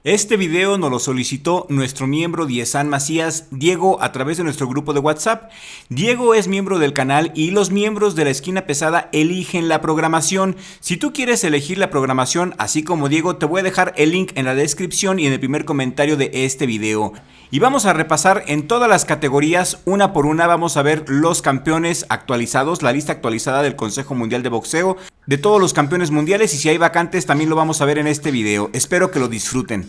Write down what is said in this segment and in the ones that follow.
Este video nos lo solicitó nuestro miembro Diezan Macías, Diego, a través de nuestro grupo de WhatsApp. Diego es miembro del canal y los miembros de la Esquina Pesada eligen la programación. Si tú quieres elegir la programación, así como Diego, te voy a dejar el link en la descripción y en el primer comentario de este video. Y vamos a repasar en todas las categorías, una por una. Vamos a ver los campeones actualizados, la lista actualizada del Consejo Mundial de Boxeo, de todos los campeones mundiales, y si hay vacantes también lo vamos a ver en este video. Espero que lo disfruten.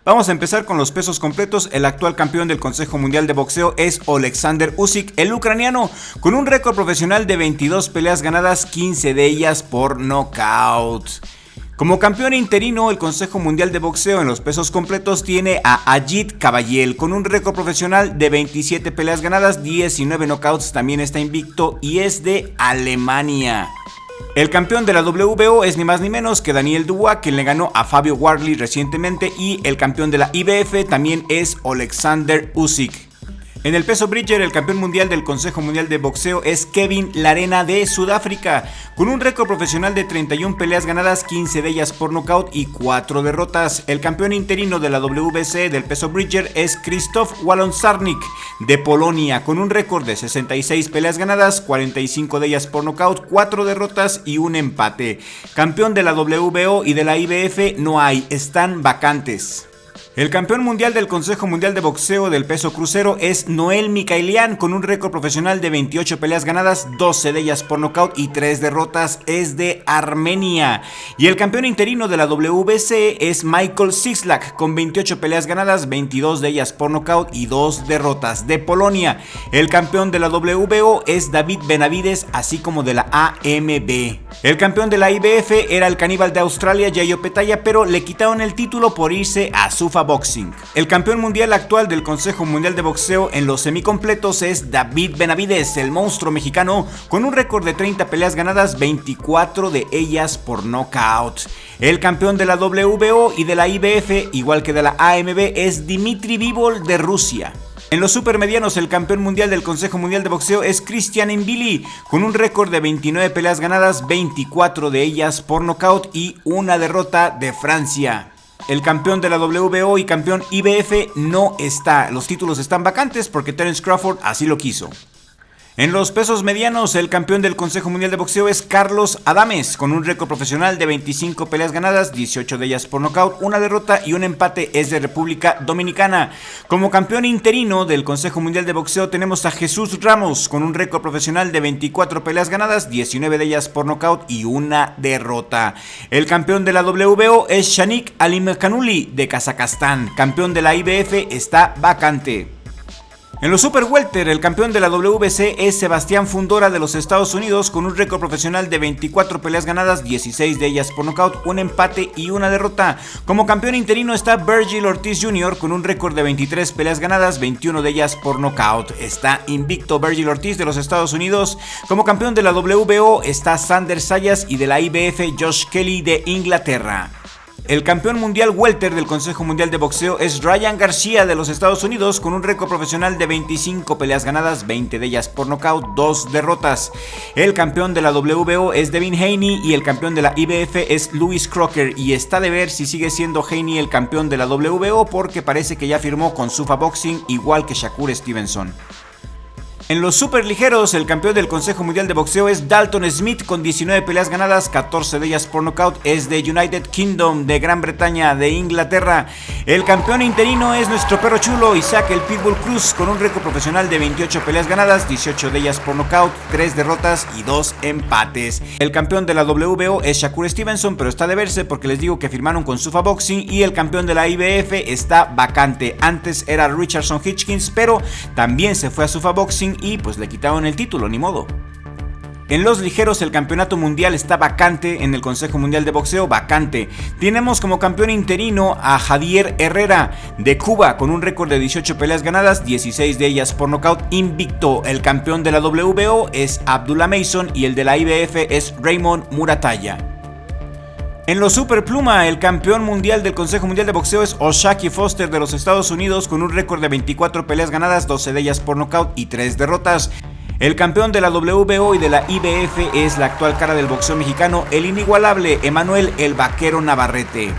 Vamos a empezar con los pesos completos. El actual campeón del Consejo Mundial de Boxeo es Oleksandr Usyk, el ucraniano, con un récord profesional de 22 peleas ganadas, 15 de ellas por nocaut. Como campeón interino, el Consejo Mundial de Boxeo en los pesos completos tiene a Ajit Kabayel con un récord profesional de 27 peleas ganadas, 19 knockouts, también está invicto y es de Alemania. El campeón de la WBO es ni más ni menos que Daniel Dubois, quien le ganó a Fabio Wardley recientemente, y el campeón de la IBF también es Oleksandr Usyk. En el peso Bridger, el campeón mundial del Consejo Mundial de Boxeo es Kevin Larena de Sudáfrica, con un récord profesional de 31 peleas ganadas, 15 de ellas por nocaut y 4 derrotas. El campeón interino de la WBC del peso Bridger es Krzysztof Walon-Sarnik de Polonia, con un récord de 66 peleas ganadas, 45 de ellas por nocaut, 4 derrotas y un empate. Campeón de la WBO y de la IBF no hay, están vacantes. El campeón mundial del Consejo Mundial de Boxeo del peso crucero es Noel Mikhailian, con un récord profesional de 28 peleas ganadas, 12 de ellas por nocaut y 3 derrotas, es de Armenia. Y el campeón interino de la WBC es Michael Cieslak, con 28 peleas ganadas, 22 de ellas por nocaut y 2 derrotas, de Polonia. El campeón de la WBO es David Benavides, así como de la AMB. El campeón de la IBF era el caníbal de Australia, Yayo Petaya, pero le quitaron el título por irse a Sufa Boxing. El campeón mundial actual del Consejo Mundial de Boxeo en los semicompletos es David Benavides, el monstruo mexicano, con un récord de 30 peleas ganadas, 24 de ellas por nocaut. El campeón de la WBO y de la IBF, igual que de la AMB, es Dmitry Bivol de Rusia. En los supermedianos, el campeón mundial del Consejo Mundial de Boxeo es Christian Mbili, con un récord de 29 peleas ganadas, 24 de ellas por nocaut y una derrota, de Francia. El campeón de la WBO y campeón IBF no está, los títulos están vacantes porque Terence Crawford así lo quiso. En los pesos medianos, el campeón del Consejo Mundial de Boxeo es Carlos Adames, con un récord profesional de 25 peleas ganadas, 18 de ellas por nocaut, una derrota y un empate, es de República Dominicana. Como campeón interino del Consejo Mundial de Boxeo tenemos a Jesús Ramos, con un récord profesional de 24 peleas ganadas, 19 de ellas por nocaut y una derrota. El campeón de la WBO es Shanik Alimkhanuli de Kazajstán. Campeón de la IBF está vacante. En los Super Welter, el campeón de la WBC es Sebastián Fundora de los Estados Unidos, con un récord profesional de 24 peleas ganadas, 16 de ellas por nocaut, un empate y una derrota. Como campeón interino está Vergil Ortiz Jr. con un récord de 23 peleas ganadas, 21 de ellas por nocaut. Está invicto Vergil Ortiz de los Estados Unidos. Como campeón de la WBO está Sander Sayas y de la IBF Josh Kelly de Inglaterra. El campeón mundial welter del Consejo Mundial de Boxeo es Ryan García de los Estados Unidos, con un récord profesional de 25 peleas ganadas, 20 de ellas por nocaut, 2 derrotas. El campeón de la WBO es Devin Haney y el campeón de la IBF es Louis Crocker, y está de ver si sigue siendo Haney el campeón de la WBO porque parece que ya firmó con Sufa Boxing, igual que Shakur Stevenson. En los superligeros, el campeón del Consejo Mundial de Boxeo es Dalton Smith con 19 peleas ganadas, 14 de ellas por nocaut, es de United Kingdom, de Gran Bretaña, de Inglaterra. El campeón interino es nuestro perro chulo Isaac el Pitbull Cruz, con un récord profesional de 28 peleas ganadas, 18 de ellas por nocaut, 3 derrotas y 2 empates. El campeón de la WBO es Shakur Stevenson, pero está de verse porque les digo que firmaron con Sufa Boxing, y el campeón de la IBF está vacante. Antes era Richardson Hitchkins, pero también se fue a Sufa Boxing y pues le quitaron el título, ni modo. En los ligeros, el campeonato mundial está vacante en el Consejo Mundial de Boxeo, vacante. Tenemos como campeón interino a Javier Herrera de Cuba, con un récord de 18 peleas ganadas, 16 de ellas por nocaut, invicto. El campeón de la WBO es Abdullah Mason y el de la IBF es Raymond Muratalla. En los superpluma, el campeón mundial del Consejo Mundial de Boxeo es O'Shaquie Foster de los Estados Unidos, con un récord de 24 peleas ganadas, 12 de ellas por nocaut y 3 derrotas. El campeón de la WBO y de la IBF es la actual cara del boxeo mexicano, el inigualable Emanuel el Vaquero Navarrete.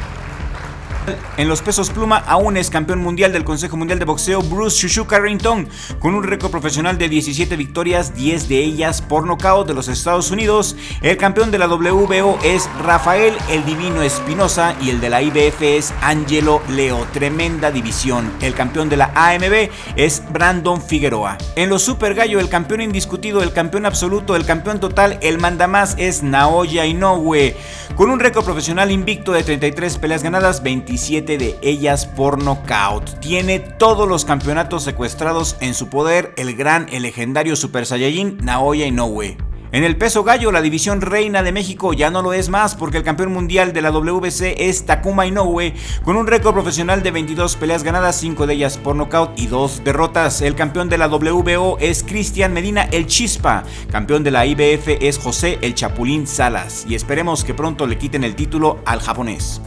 En los pesos pluma aún es campeón mundial del Consejo Mundial de Boxeo Bruce Shushu Carrington, con un récord profesional de 17 victorias, 10 de ellas por nocaut de los Estados Unidos. El campeón de la WBO es Rafael el Divino Espinosa y el de la IBF es Angelo Leo. Tremenda división. El campeón de la AMB es Brandon Figueroa. En los Super Gallo, el campeón indiscutido, el campeón absoluto, el campeón total, el mandamás es Naoya Inoue, con un récord profesional invicto de 33 peleas ganadas, 27 de ellas por nocaut. Tiene todos los campeonatos secuestrados en su poder el legendario Super Saiyajin Naoya Inoue. En el peso gallo, la división reina de México ya no lo es más, porque el campeón mundial de la WBC es Takuma Inoue, con un récord profesional de 22 peleas ganadas, 5 de ellas por nocaut y 2 derrotas. El campeón de la WBO es Cristian Medina el Chispa, campeón de la IBF es José el Chapulín Salas, y esperemos que pronto le quiten el título al japonés.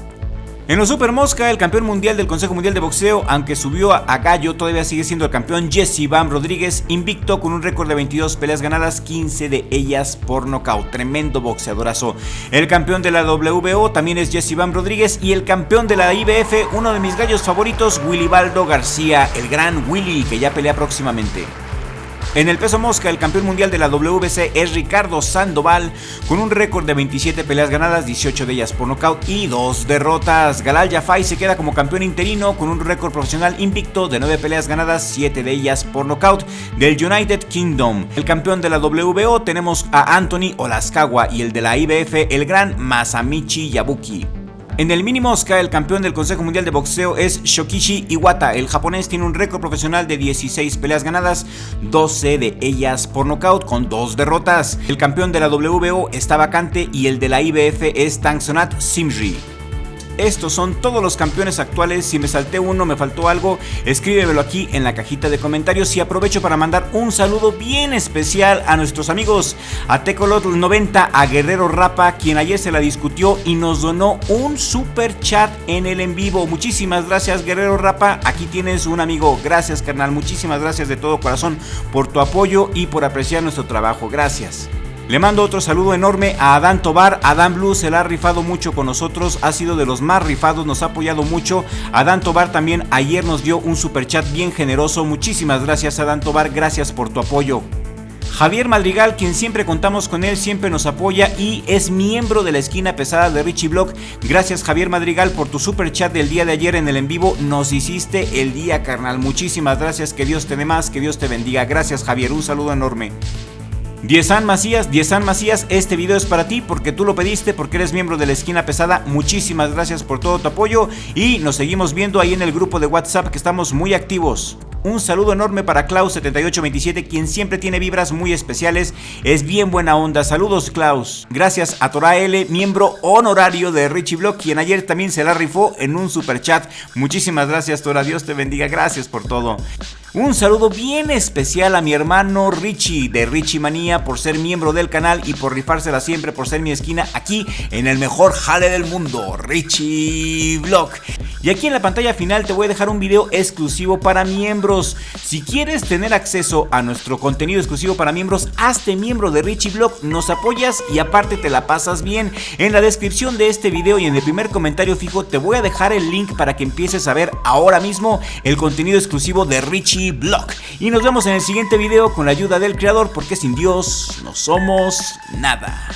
En los Super Mosca, el campeón mundial del Consejo Mundial de Boxeo, aunque subió a gallo, todavía sigue siendo el campeón Jesse Bam Rodríguez, invicto con un récord de 22 peleas ganadas, 15 de ellas por nocaut. Tremendo boxeadorazo. El campeón de la WBO también es Jesse Bam Rodríguez, y el campeón de la IBF, uno de mis gallos favoritos, Willybaldo García, el gran Willy, que ya pelea próximamente. En el peso mosca, el campeón mundial de la WBC es Ricardo Sandoval, con un récord de 27 peleas ganadas, 18 de ellas por nocaut y 2 derrotas. Galal Yafai se queda como campeón interino con un récord profesional invicto de 9 peleas ganadas, 7 de ellas por nocaut del United Kingdom. El campeón de la WBO tenemos a Anthony Olascawa, y el de la IBF el gran Masamichi Yabuki. En el mini mosca, el campeón del Consejo Mundial de Boxeo es Shokichi Iwata. El japonés tiene un récord profesional de 16 peleas ganadas, 12 de ellas por nocaut con 2 derrotas. El campeón de la WBO está vacante y el de la IBF es Tangsonat Simri. Estos son todos los campeones actuales. Si me salté uno, me faltó algo, escríbemelo aquí en la cajita de comentarios. Y aprovecho para mandar un saludo bien especial a nuestros amigos, a Tecolotl90, a Guerrero Rapa, quien ayer se la discutió y nos donó un super chat en el en vivo. Muchísimas gracias, Guerrero Rapa, aquí tienes un amigo. Gracias, carnal, muchísimas gracias de todo corazón por tu apoyo y por apreciar nuestro trabajo. Gracias. Le mando otro saludo enorme a Adán Tobar. Adán Blue se la ha rifado mucho con nosotros, ha sido de los más rifados, nos ha apoyado mucho. Adán Tobar también ayer nos dio un super chat bien generoso. Muchísimas gracias, Adán Tobar, gracias por tu apoyo. Javier Madrigal, quien siempre contamos con él, siempre nos apoya y es miembro de la esquina pesada de Richie Blog. Gracias, Javier Madrigal, por tu super chat del día de ayer en el en vivo. Nos hiciste el día, carnal. Muchísimas gracias, que Dios te dé más, que Dios te bendiga. Gracias, Javier, un saludo enorme. Diezan Macías, este video es para ti porque tú lo pediste, porque eres miembro de la esquina pesada. Muchísimas gracias por todo tu apoyo y nos seguimos viendo ahí en el grupo de WhatsApp, que estamos muy activos. Un saludo enorme para Klaus7827, quien siempre tiene vibras muy especiales, es bien buena onda. Saludos, Klaus. Gracias a Tora L, miembro honorario de Richie Blog, quien ayer también se la rifó en un super chat. Muchísimas gracias, Tora, Dios te bendiga, gracias por todo. Un saludo bien especial a mi hermano Richie de Richie Manía por ser miembro del canal y por rifársela siempre, por ser mi esquina aquí en el mejor jale del mundo, Richie Vlog. Y aquí en la pantalla final te voy a dejar un video exclusivo para miembros. Si quieres tener acceso a nuestro contenido exclusivo para miembros, hazte miembro de Richie Vlog, nos apoyas y aparte te la pasas bien. En la descripción de este video y en el primer comentario fijo te voy a dejar el link para que empieces a ver ahora mismo el contenido exclusivo de Richie Vlog. Y nos vemos en el siguiente video con la ayuda del creador, porque sin Dios no somos nada.